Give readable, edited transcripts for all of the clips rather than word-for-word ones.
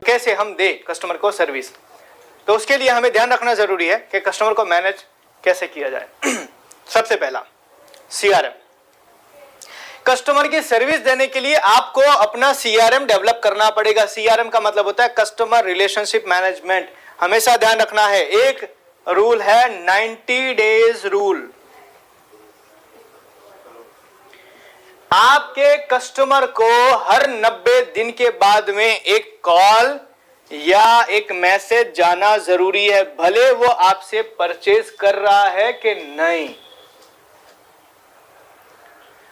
कैसे हम दे कस्टमर को सर्विस। तो उसके लिए हमें ध्यान रखना जरूरी है कि कस्टमर को मैनेज कैसे किया जाए। सबसे पहला CRM। कस्टमर की सर्विस देने के लिए आपको अपना CRM डेवलप करना पड़ेगा। CRM का मतलब होता है कस्टमर रिलेशनशिप मैनेजमेंट। हमेशा ध्यान रखना है, एक रूल है 90 डेज रूल। आपके कस्टमर को हर 90 दिन के बाद में एक कॉल या एक मैसेज जाना जरूरी है, भले वो आपसे परचेज कर रहा है कि नहीं।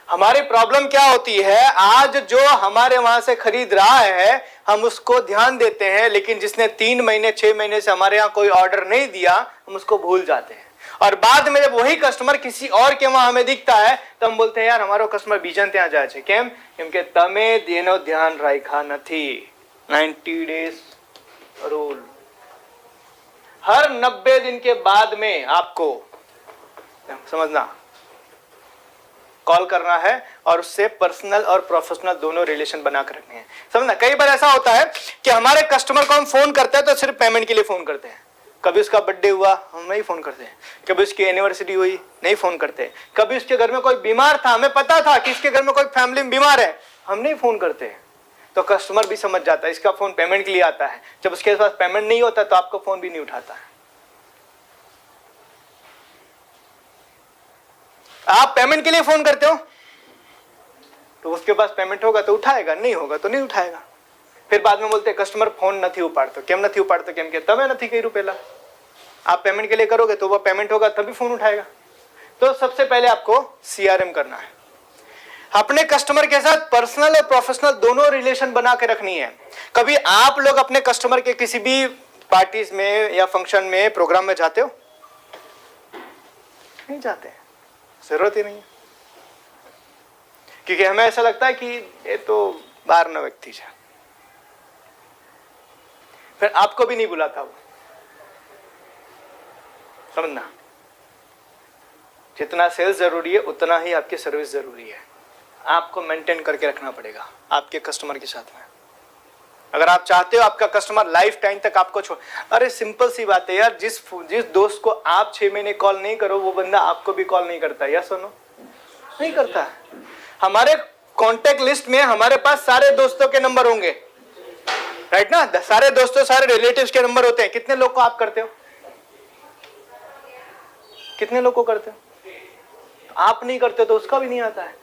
हमारी प्रॉब्लम क्या होती है, आज जो हमारे वहां से खरीद रहा है हम उसको ध्यान देते हैं, लेकिन जिसने 3 महीने 6 महीने से हमारे यहां कोई ऑर्डर नहीं दिया हम उसको भूल जाते हैं। और बाद में जब वही कस्टमर किसी और के वहां हमें दिखता है तो हम बोलते हैं यार हमारो कस्टमर बीजन ત્યાં જાય છે કેમ કે તમે તેનો ધ્યાન રાખ્યા નથી। 90 डेज रूल। हर 90 दिन के बाद में आपको समझना कॉल करना है और उससे पर्सनल और प्रोफेशनल दोनों रिलेशन बनाकर रखने हैं। समझना, कई बार ऐसा होता है कि हमारे कस्टमर को हम फोन करते हैं तो सिर्फ पेमेंट के लिए फोन करते हैं। कभी उसका बर्थडे हुआ हम नहीं फोन करते हैं, कभी उसकी एनिवर्सरी हुई नहीं फोन करते, कभी उसके घर में कोई बीमार था, हमें पता था कि इसके घर में कोई फैमिली बीमार है, हम नहीं फोन करते हैं। तो कस्टमर भी समझ जाता है इसका फोन पेमेंट के लिए आता है। जब उसके पास पेमेंट नहीं होता तो आपका फोन भी नहीं उठाता है। आप पेमेंट के लिए फोन करते हो तो उसके पास पेमेंट होगा तो उठाएगा, नहीं होगा तो नहीं उठाएगा। फिर बाद में बोलते कस्टमर फोन नहीं उपाड़तो, केम नहीं उपाड़तो, केम के तमे नहीं कर्યું पहला। आप पेमेंट के लिए करोगे तो वो पेमेंट होगा तभी फोन उठाएगा। तो सबसे पहले आपको CRM करना है, अपने कस्टमर के साथ पर्सनल और प्रोफेशनल दोनों रिलेशन बना के रखनी है। कभी आप लोग अपने कस्टमर के किसी भी पार्टीज में या फंक्शन में प्रोग्राम में जाते हो? नहीं जाते, जरूरत ही नहीं है, क्योंकि हमें ऐसा लगता है कि ये तो बाहर न व्यक्ति है, फिर आपको भी नहीं बुलाता वो। समझना, जितना सेल्स जरूरी है उतना ही आपकी सर्विस जरूरी है। आपको मेंटेन करके रखना पड़ेगा आपके कस्टमर के साथ में। अगर आप चाहते हो आपका कस्टमर लाइफ टाइम तक आपको छोड़, अरे सिंपल सी बात है यार, जिस दोस्त को आप 6 महीने कॉल नहीं करो वो बंदा आपको भी कॉल नहीं करता, या सुनो नहीं करता। हमारे कॉन्टेक्ट लिस्ट में हमारे पास सारे दोस्तों के नंबर होंगे, राइट ना, सारे दोस्तों सारे रिलेटिव्स के नंबर होते हैं। कितने लोग को आप करते हो? कितने लोग को करते हो? आप नहीं करते तो उसका भी नहीं आता है।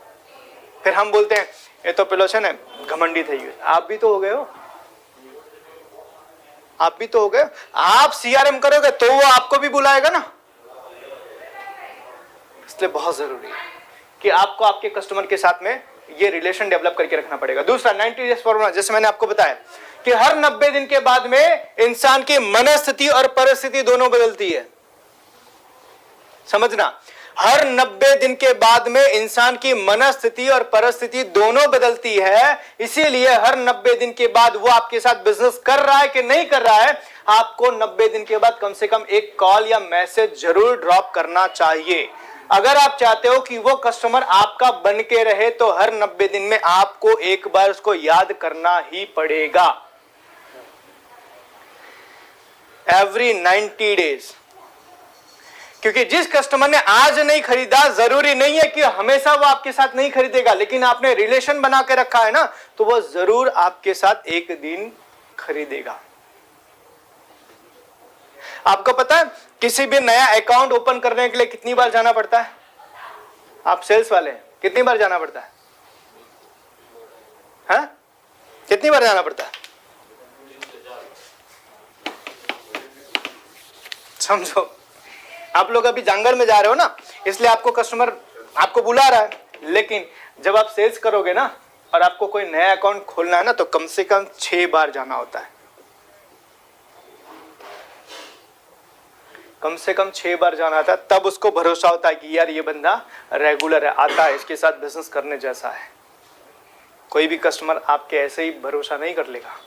फिर हम बोलते हैं ये तो पेलो छे ने घमंडी થઈ ગયો। आप भी तो हो गए हो, आप भी तो हो गए। आप CRM करोगे तो वो आपको भी बुलाएगा ना। इसलिए बहुत जरूरी है कि आपको आपके कस्टमर के साथ में ये रिलेशन डेवलप करके रखना पड़ेगा। दूसरा 90 डेज फॉर्मूला, जैसे मैंने आपको बताया कि हर 90 दिन के बाद में इंसान की मनस्थिति और परिस्थिति दोनों बदलती है। समझना, हर 90 दिन के बाद में इंसान की मनस्थिति और परिस्थिति दोनों बदलती है। इसीलिए हर 90 दिन के बाद वो आपके साथ बिजनेस कर रहा है कि नहीं कर रहा है, आपको 90 दिन के बाद कम से कम एक कॉल या मैसेज जरूर ड्रॉप करना चाहिए। अगर आप चाहते हो कि वो कस्टमर आपका बन के रहे तो हर 90 दिन में आपको एक बार उसको याद करना ही पड़ेगा। Every 90 days. क्योंकि जिस कस्टमर ने आज नहीं खरीदा जरूरी नहीं है कि हमेशा वो आपके साथ नहीं खरीदेगा, लेकिन आपने रिलेशन बना के रखा है ना तो वो जरूर आपके साथ एक दिन खरीदेगा। आपको पता है किसी भी नया अकाउंट ओपन करने के लिए कितनी बार जाना पड़ता है? आप सेल्स वाले हैं, कितनी बार जाना पड़ता है? हाँ? कितनी बार जाना पड़ता है? समझो, आप लोग अभी जंगल में जा रहे हो ना, इसलिए आपको कस्टमर आपको बुला रहा है, लेकिन जब आप सेल्स करोगे ना और आपको कोई नया अकाउंट खोलना है ना तो कम से कम 6 बार जाना होता है। कम से कम 6 बार जाना था, तब उसको भरोसा होता है कि यार ये बंदा रेगुलर है, आता है, इसके साथ बिजनेस करने जैसा है। कोई भी कस्टमर आपके ऐसे ही भरोसा नहीं कर लेगा।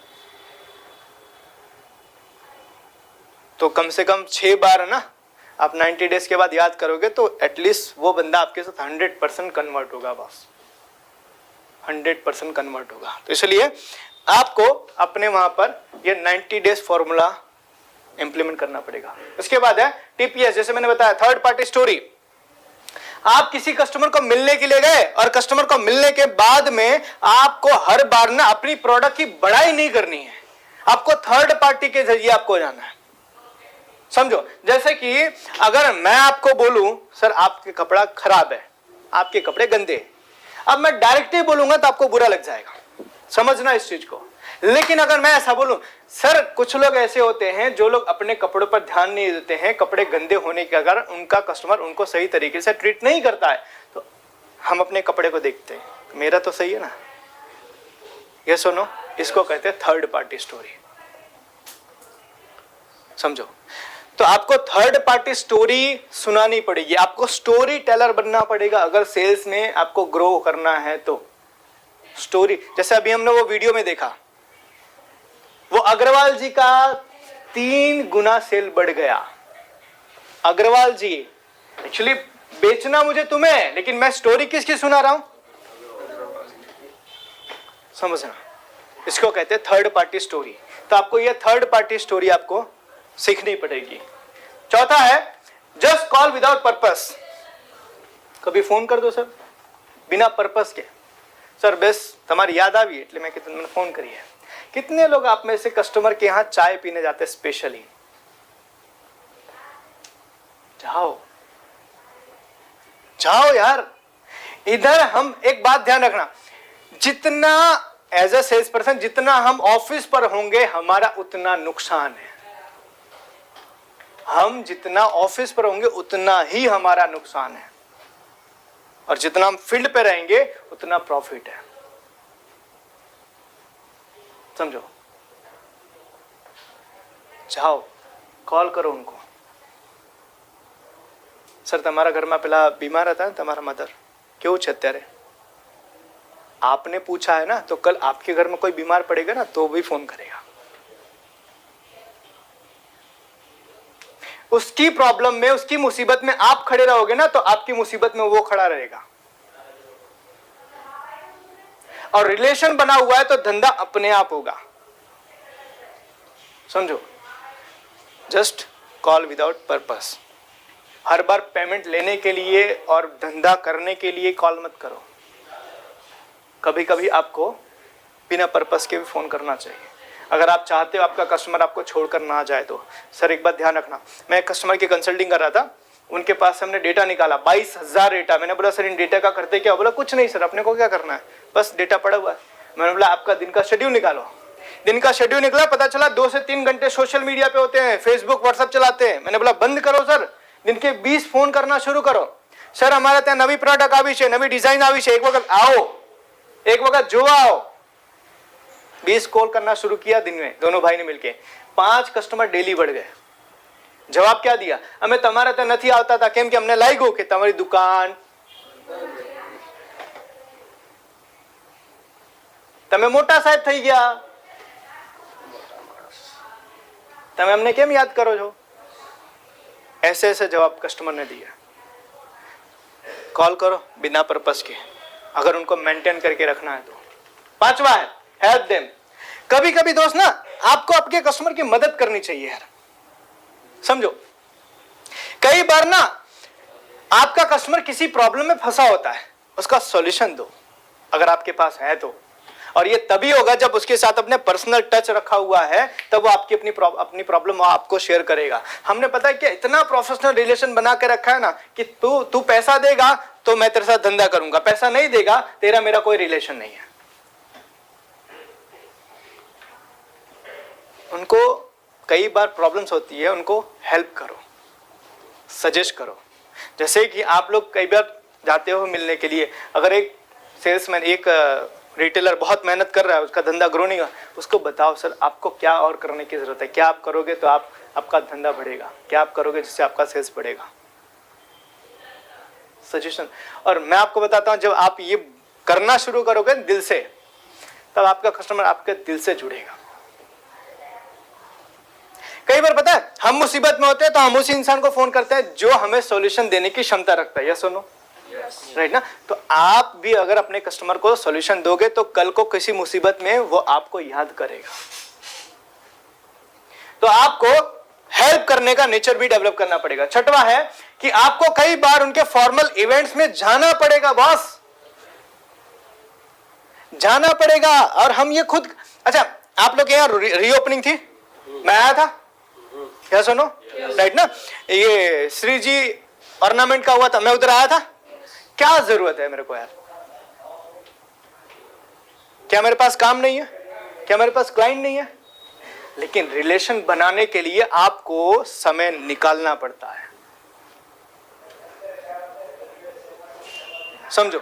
तो कम से कम 6 बार ना आप 90 डेज के बाद याद करोगे तो एटलीस्ट वो बंदा आपके साथ 100% कन्वर्ट होगा। बस 100% कन्वर्ट होगा। तो इसलिए आपको अपने वहां पर ये 90 डेज फॉर्मूला इंप्लीमेंट करना पड़ेगा। उसके बाद है टीपीएस, जैसे मैंने बताया थर्ड पार्टी स्टोरी। आप किसी कस्टमर को मिलने के लिए गए और कस्टमर को मिलने के बाद में आपको हर बार ना अपनी प्रोडक्ट की बड़ाई नहीं करनी है, आपको थर्ड पार्टी के जरिए आपको जाना है। समझो, जैसे कि अगर मैं आपको बोलूं सर आपके कपड़ा खराब है, आपके कपड़े गंदे हैं, अब मैं डायरेक्ट ही बोलूंगा तो आपको बुरा लग जाएगा, समझना इस चीज को। लेकिन अगर मैं ऐसा बोलूं, सर कुछ लोग ऐसे होते हैं जो लोग अपने कपड़ों पर ध्यान नहीं देते हैं, कपड़े गंदे होने के अगर उनका कस्टमर उनको सही तरीके से ट्रीट नहीं करता है, तो हम अपने कपड़े को देखते हैं, मेरा तो सही है ना, ये सुनो, इसको कहते हैं थर्ड पार्टी स्टोरी। समझो, तो आपको थर्ड पार्टी स्टोरी सुनानी पड़ेगी, आपको स्टोरी टेलर बनना पड़ेगा अगर सेल्स में आपको ग्रो करना है तो। स्टोरी, जैसे अभी हमने वो वीडियो में देखा, वो अग्रवाल जी का 3 गुना सेल बढ़ गया। अग्रवाल जी, एक्चुअली बेचना मुझे तुम्हें है, लेकिन मैं स्टोरी किसकी सुना रहा हूं, समझना, इसको कहते हैं थर्ड पार्टी स्टोरी। तो आपको ये थर्ड पार्टी स्टोरी आपको सीखनी पड़ेगी। चौथा है जस्ट कॉल विदाउट पर्पस। कभी फोन कर दो सर बिना पर्पस के, सर बस तुम्हारी याद આવી એટલે मैं कितने फोन करी है। कितने लोग आप में से कस्टमर के यहां चाय पीने जाते स्पेशली? जाओ जाओ यार। इधर हम एक बात ध्यान रखना, जितना एज अ सेल्स पर्सन जितना हम ऑफिस पर होंगे हमारा उतना नुकसान है, हम जितना ऑफिस पर होंगे उतना ही हमारा नुकसान है, और जितना हम फील्ड पे रहेंगे उतना प्रॉफिट है। समझो, जाओ कॉल करो उनको, सर તમારા ઘરમાં પેલા बीमार હતા ને તમારા मदर, કેવું છે અત્યારે? आपने पूछा है ना, तो कल आपके घर में कोई बीमार पड़ेगा ना तो भी फोन करेगा। उसकी प्रॉब्लम में, उसकी मुसीबत में आप खड़े रहोगे ना तो आपकी मुसीबत में वो खड़ा रहेगा। और रिलेशन बना हुआ है तो धंधा अपने आप होगा। समझो, जस्ट कॉल विदाउट पर्पस। हर बार पेमेंट लेने के लिए और धंधा करने के लिए कॉल मत करो। कभी कभी आपको बिना पर्पस के भी फोन करना चाहिए, अगर आप चाहते हो आपका कस्टमर आपको छोड़कर ना जाए तो। सर एक बात ध्यान रखना, मैं एक कस्टमर की कंसल्टिंग कर रहा था, उनके पास हमने डेटा निकाला 22,000 डेटा। मैंने बोला सर इन डेटा का करते क्या? बोला कुछ नहीं सर, अपने को क्या करना है, बस डेटा पड़ा हुआ है। मैंने बोला आपका दिन का शेड्यूल निकालो। दिन का शेड्यूल निकला, पता चला 2 से 3 घंटे सोशल मीडिया पे होते हैं, फेसबुक व्हाट्सएप चलाते हैं। मैंने बोला बंद करो सर, दिन के 20 फोन करना शुरू करो। सर हमारे ત્યાં નવી પ્રોડક્ટ આવી છે, નવી ડિઝાઇન આવી છે, એક વખત आओ, एक वक्त જોવા आओ। 20 कॉल करना शुरू किया दिन में, दोनों भाई ने मिलके 5 कस्टमर डेली बढ़ गए। जवाब क्या दिया? અમે તમારા ત્યાં નથી આવતા હતા કેમ કે અમને લાગ્યું કે તમારી દુકાન તમે મોટા સાહેબ થઈ ગયા, તમે અમને કેમ યાદ કરો છો? ऐसे ऐसे जवाब कस्टमर ने दिया। कॉल करो बिना पर्पस के, अगर उनको मेंटेन करके रखना है तो। 5वां है हेल्प देम। कभी कभी दोस्त ना आपको आपके कस्टमर की मदद करनी चाहिए यार। समझो, कई बार ना आपका कस्टमर किसी प्रॉब्लम में फंसा होता है, उसका सॉल्यूशन दो अगर आपके पास है तो। और ये तभी होगा जब उसके साथ अपने पर्सनल टच रखा हुआ है, तब वो आपकी अपनी प्रॉब्लम आपको शेयर करेगा। हमने पता है कि इतना प्रोफेशनल रिलेशन बना के रखा है ना कि तू पैसा देगा तो मैं तेरे साथ धंधा करूंगा, पैसा नहीं देगा तेरा मेरा कोई रिलेशन नहीं है। उनको कई बार प्रॉब्लम्स होती है, उनको हेल्प करो, सजेस्ट करो। जैसे कि आप लोग कई बार जाते हो मिलने के लिए, अगर एक सेल्समैन, एक रिटेलर बहुत मेहनत कर रहा है, उसका धंधा ग्रो नहीं हुआ, उसको बताओ सर आपको क्या और करने की जरूरत है, क्या आप करोगे तो आपका धंधा बढ़ेगा, क्या आप करोगे जिससे आपका सेल्स बढ़ेगा। सजेशन। और मैं आपको बताता हूं, जब आप ये करना शुरू करोगे दिल से, तब आपका कस्टमर आपके दिल से जुड़ेगा। कई बार पता है हम मुसीबत में होते हैं तो हम उसी इंसान को फोन करते हैं जो हमें सॉल्यूशन देने की क्षमता रखता है। या सुनो, राइट ना। तो आप भी अगर अपने कस्टमर को सॉल्यूशन दोगे तो कल को किसी मुसीबत में वो आपको याद करेगा। तो आपको हेल्प करने का नेचर भी डेवलप करना पड़ेगा। छठवां है कि आपको कई बार उनके फॉर्मल इवेंट्स में जाना पड़ेगा बॉस, जाना पड़ेगा। और हम ये खुद, अच्छा आप लोग यहाँ रीओपनिंग थी, मैं आया था, क्या सुनो, राइट ना। ये श्री जी ऑर्नामेंट का हुआ था, मैं उधर आया था। क्या जरूरत है मेरे को यार? क्या मेरे पास काम नहीं है? क्या मेरे पास क्लाइंट नहीं है? लेकिन रिलेशन बनाने के लिए आपको समय निकालना पड़ता है। समझो,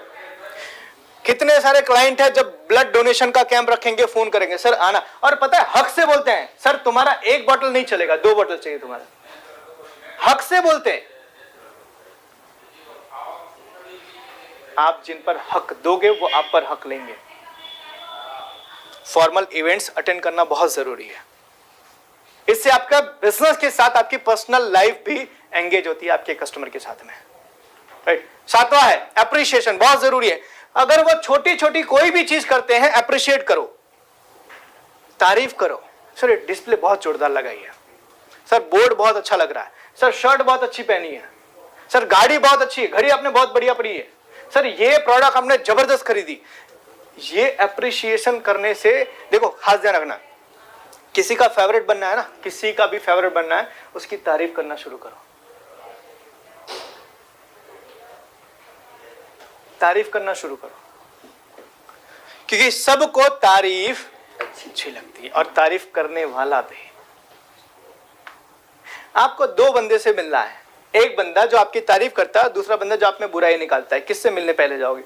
कितने सारे क्लाइंट हैं जब ब्लड डोनेशन का कैंप रखेंगे फोन करेंगे, सर आना, और पता है हक से बोलते हैं, सर तुम्हारा 1 बॉटल नहीं चलेगा, 2 बॉटल चाहिए तुम्हारा। हक से बोलते हैं। आप जिन पर हक दोगे वो आप पर हक लेंगे। फॉर्मल इवेंट्स अटेंड करना बहुत जरूरी है। इससे आपका बिजनेस के साथ आपकी पर्सनल लाइफ भी एंगेज होती है आपके कस्टमर के साथ में, राइट। सातवां है एप्रिशिएशन, बहुत जरूरी है। अगर वो छोटी छोटी कोई भी चीज करते हैं, एप्रिशिएट करो, तारीफ करो। सर डिस्प्ले बहुत जोरदार लगाई है, सर बोर्ड बहुत अच्छा लग रहा है, सर शर्ट बहुत अच्छी पहनी है, सर गाड़ी बहुत अच्छी है, घड़ी आपने बहुत बढ़िया पड़ी है, सर ये प्रोडक्ट हमने जबरदस्त खरीदी। ये एप्रिशिएशन करने से, देखो खास ध्यान रखना, किसी का फेवरेट बनना है ना, किसी का भी फेवरेट बनना है, उसकी तारीफ करना शुरू करो। तारीफ करना शुरू करो, क्योंकि सबको तारीफ अच्छी लगती है, और तारीफ करने वाला भी। आपको 2 बंदे से मिलना है, एक बंदा जो आपकी तारीफ करता है, दूसरा बंदा जो आप में बुराई निकालता है। किससे मिलने पहले जाओगे?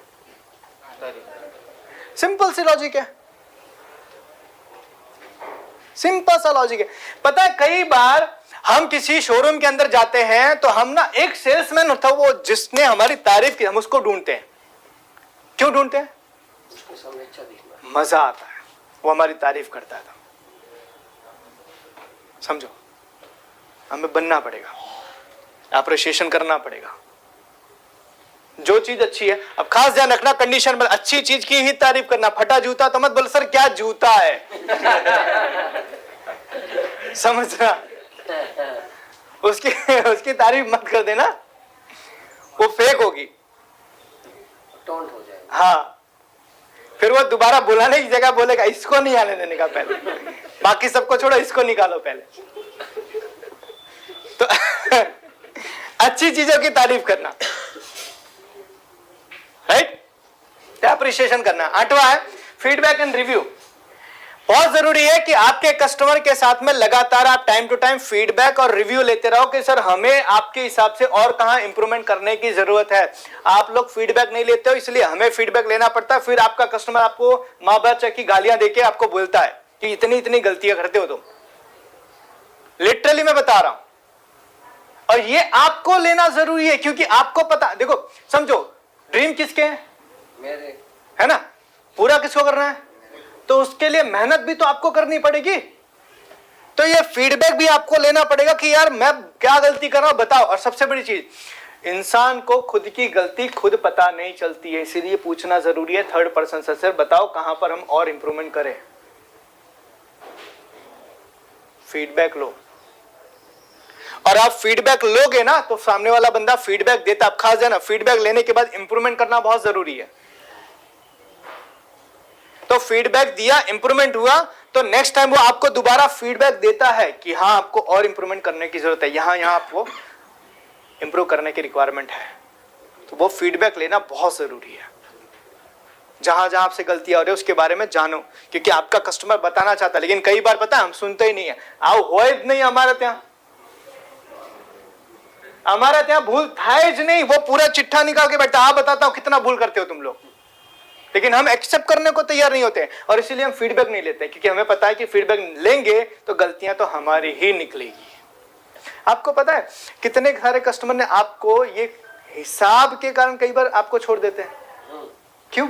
सिंपल सी लॉजिक है, सिंपल सा लॉजिक है। पता है कई बार हम किसी शोरूम के अंदर जाते हैं तो हम ना, एक सेल्समैन होता है वो जिसने हमारी तारीफ की, हम उसको ढूंढते हैं। क्यों ढूंढते हैं? मजा आता है, वो हमारी तारीफ करता है। समझो, हमें बनना पड़ेगा, एप्रिशिएशन करना पड़ेगा। जो चीज अच्छी है, अब खास ध्यान रखना कंडीशन में, अच्छी चीज की ही तारीफ करना। फटा जूता तो मत बोल, सर क्या जूता है। समझना, उसकी तारीफ मत कर देना, वो फेक होगी, टोंट हो जाएगा। हाँ, फिर वो दोबारा बुलाने की जगह बोलेगा इसको नहीं आने देने का पहले, बाकी सबको छोड़ो, इसको निकालो पहले। तो अच्छी चीजों की तारीफ करना, राइट, एप्रिशिएशन करना। 8वां है फीडबैक एंड रिव्यू। बहुत जरूरी है कि आपके कस्टमर के साथ में लगातार आप टाइम टू टाइम फीडबैक और रिव्यू लेते रहो कि सर हमें आपके हिसाब से और कहां इंप्रूवमेंट करने की जरूरत है। आप लोग फीडबैक नहीं लेते हो, इसलिए हमें फीडबैक लेना पड़ता है। फिर आपका कस्टमर आपको माँ बाप की गालियां देके आपको बोलता है कि इतनी इतनी गलतियां करते हो तुम। लिटरली मैं बता रहा हूं, और ये आपको लेना जरूरी है, क्योंकि आपको पता, देखो समझो, ड्रीम किसके हैं? मेरे, है ना। पूरा किसको करना है? तो उसके लिए मेहनत भी तो आपको करनी पड़ेगी। तो ये फीडबैक भी आपको लेना पड़ेगा कि यार मैं क्या गलती कर रहा हूं, बताओ। और सबसे बड़ी चीज, इंसान को खुद की गलती खुद पता नहीं चलती है, इसीलिए पूछना जरूरी है थर्ड पर्सन से, सर बताओ कहां पर हम और इंप्रूवमेंट करें। फीडबैक लो, और आप फीडबैक लोगे ना तो सामने वाला बंदा फीडबैक देता। आप खास जाना, फीडबैक लेने के बाद इंप्रूवमेंट करना बहुत जरूरी है। तो फीडबैक दिया, इंप्रूवमेंट हुआ, तो नेक्स्ट टाइम वो आपको दोबारा फीडबैक देता है कि हाँ आपको और इंप्रूवमेंट करने की जरूरत है, यहां आपको इंप्रूव करने की रिक्वायरमेंट है। तो वो फीडबैक लेना बहुत जरूरी है। जहां जहां आपसे गलतियां हो रही है उसके बारे में जानो, क्योंकि आपका कस्टमर बताना चाहता है, लेकिन कई बार पता है हम सुनते ही नहीं है। आओ हो नहीं हमारे ત્યાં, हमारा ત્યાં भूल થાય જ नहीं, वो पूरा चिट्ठा निकाल के बैठा, आप बताता हूं कितना भूल करते हो तुम लोग, लेकिन हम एक्सेप्ट करने को तैयार नहीं होते, और इसीलिए हम फीडबैक नहीं लेते, क्योंकि हमें पता है कि फीडबैक लेंगे तो गलतियां तो हमारी ही निकलेगी। आपको पता है कितने सारे कस्टमर ने आपको ये हिसाब के कारण कई बार आपको छोड़ देते हैं, क्यों?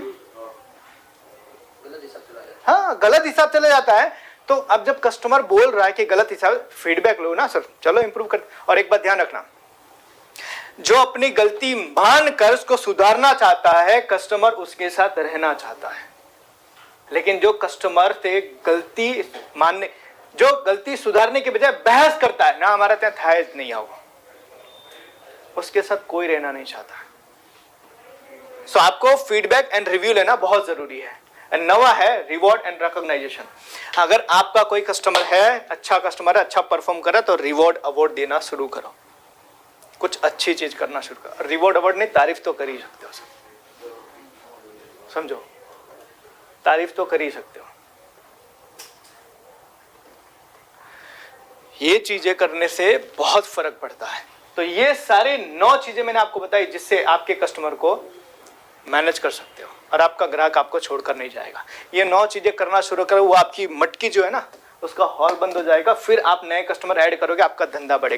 हाँ, गलत हिसाब चला जाता है। तो अब जब कस्टमर बोल रहा है कि गलत हिसाब, फीडबैक लो ना सर, चलो इंप्रूव कर। और एक बात ध्यान रखना, जो अपनी गलती मानकर उसको सुधारना चाहता है, कस्टमर उसके साथ रहना चाहता है। लेकिन जो कस्टमर से गलती सुधारने के बजाय बहस करता है ना, हमारा ત્યાં થાય જ नहीं आओ, उसके साथ कोई रहना नहीं चाहता। सो आपको फीडबैक एंड रिव्यू लेना बहुत जरूरी है। नवा है रिवॉर्ड एंड रिकॉग्नाइजेशन। अगर आपका कोई कस्टमर है, अच्छा कस्टमर है, अच्छा परफॉर्म करे, तो रिवॉर्ड अवार्ड देना शुरू करो, कुछ अच्छी चीज करना शुरू करो। रिवॉर्ड अवार्ड नहीं, तारीफ तो कर ही सकते हो, समझो, तारीफ तो कर ही सकते हो। ये चीजें करने से बहुत फर्क पड़ता है। तो ये सारे 9 चीजें मैंने आपको बताई जिससे आपके कस्टमर को मैनेज कर सकते हो और आपका ग्राहक आपको छोड़कर नहीं जाएगा। ये 9 चीजें करना शुरू करो, वो आपकी मटकी जो है ना, उसका हॉल बंद हो जाएगा। फिर आप नए कस्टमर ऐड करोगे, आपका धंधा बढ़ेगा।